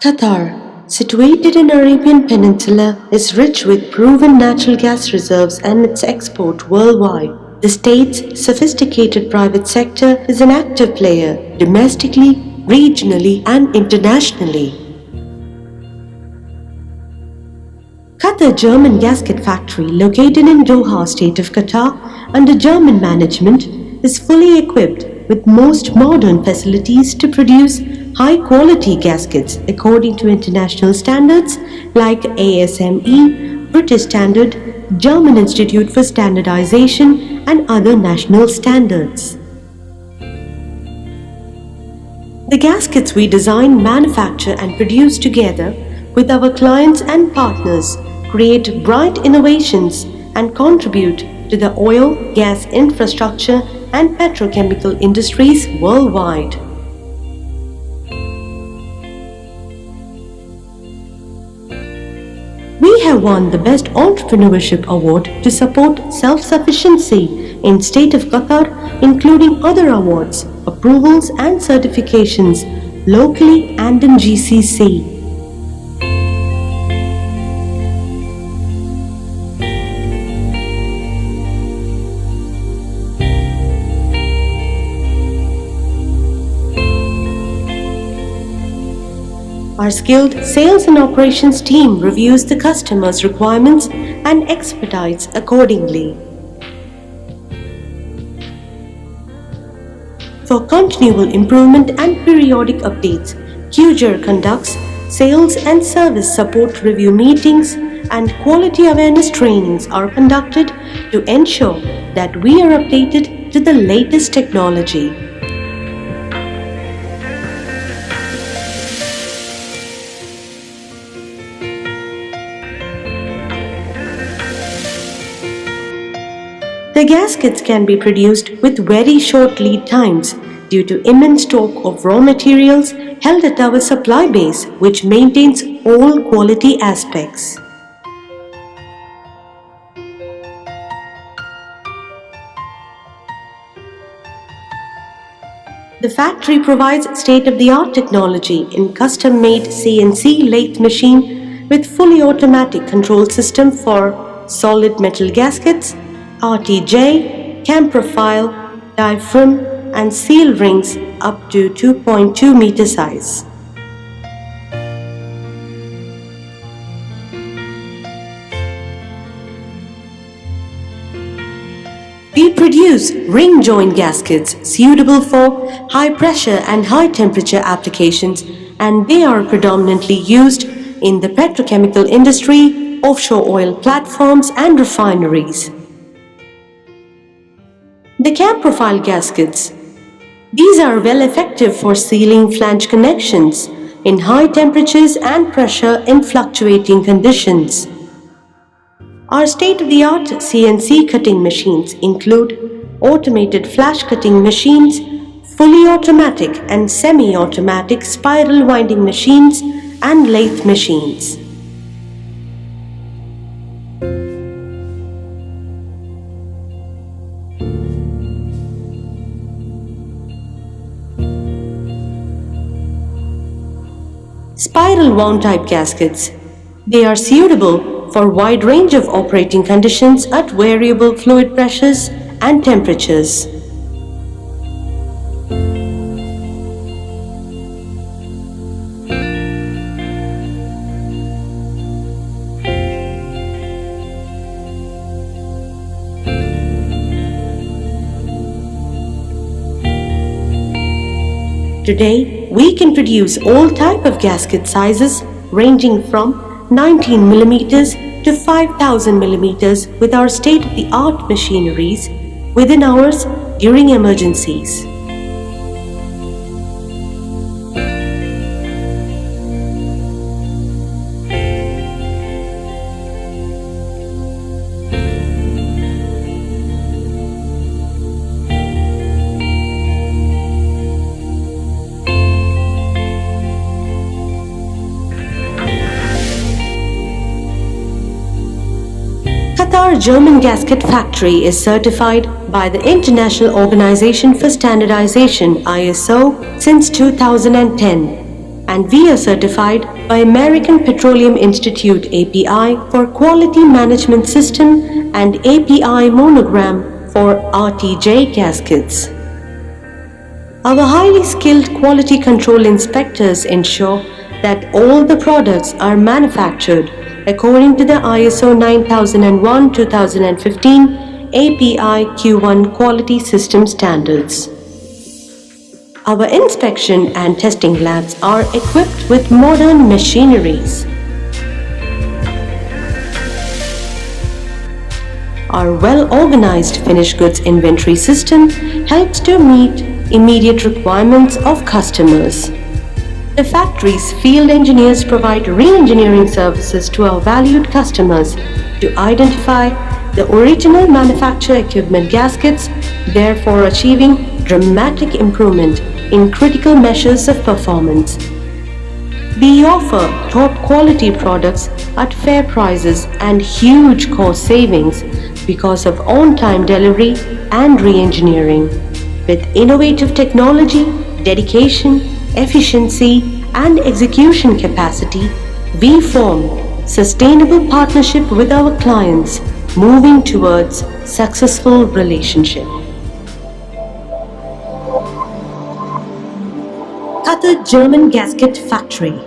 Qatar, situated in Arabian Peninsula, is rich with proven natural gas reserves and its export worldwide. The state's sophisticated private sector is an active player domestically, regionally, and internationally. Qatar German Gasket Factory, located in Doha, state of Qatar, under German management, is fully equipped with most modern facilities to produce high-quality gaskets according to international standards like ASME, British Standard, German Institute for Standardization, and other national standards. The gaskets we design, manufacture, and produce together with our clients and partners create bright innovations and contribute to the oil, gas infrastructure, and petrochemical industries worldwide. We have won the Best Entrepreneurship Award to support self-sufficiency in state of Qatar, including other awards, approvals and certifications locally and in GCC. Our skilled sales and operations team reviews the customer's requirements and expedites accordingly. For continual improvement and periodic updates, QJER conducts sales and service support review meetings and quality awareness trainings are conducted to ensure that we are updated to the latest technology. The gaskets can be produced with very short lead times due to immense stock of raw materials held at our supply base, which maintains all quality aspects. The factory provides state-of-the-art technology in custom-made CNC lathe machine with fully automatic control system for solid metal gaskets, RTJ, cam profile, diaphragm, and seal rings up to 2.2 meter size. We produce ring joint gaskets suitable for high pressure and high temperature applications, and they are predominantly used in the petrochemical industry, offshore oil platforms, and refineries. The cam profile gaskets. These are well effective for sealing flange connections in high temperatures and pressure in fluctuating conditions. Our state-of-the-art CNC cutting machines include automated flash cutting machines, fully automatic and semi-automatic spiral winding machines, and lathe machines. Spiral wound type gaskets. They are suitable for a wide range of operating conditions at variable fluid pressures and temperatures. Today, we can produce all type of gasket sizes ranging from 19 mm to 5000 mm with our state-of-the-art machineries within hours during emergencies. Qatar German Gasket Factory is certified by the International Organization for Standardization (ISO) since 2010, and we are certified by American Petroleum Institute API for Quality Management System and API Monogram for RTJ gaskets. Our highly skilled quality control inspectors ensure that all the products are manufactured according to the ISO 9001-2015 API Q1 quality system standards. Our inspection and testing labs are equipped with modern machineries. Our well-organized finished goods inventory system helps to meet immediate requirements of customers. The factory's field engineers provide re-engineering services to our valued customers to identify the original manufacture equipment gaskets, therefore achieving dramatic improvement in critical measures of performance. We offer top quality products at fair prices and huge cost savings because of on-time delivery and re-engineering. With innovative technology, dedication, efficiency, and execution capacity, we form sustainable partnership with our clients, moving towards successful relationship. Qatar German Gasket Factory,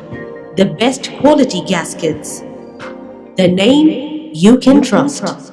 the best quality gaskets. The name you can trust.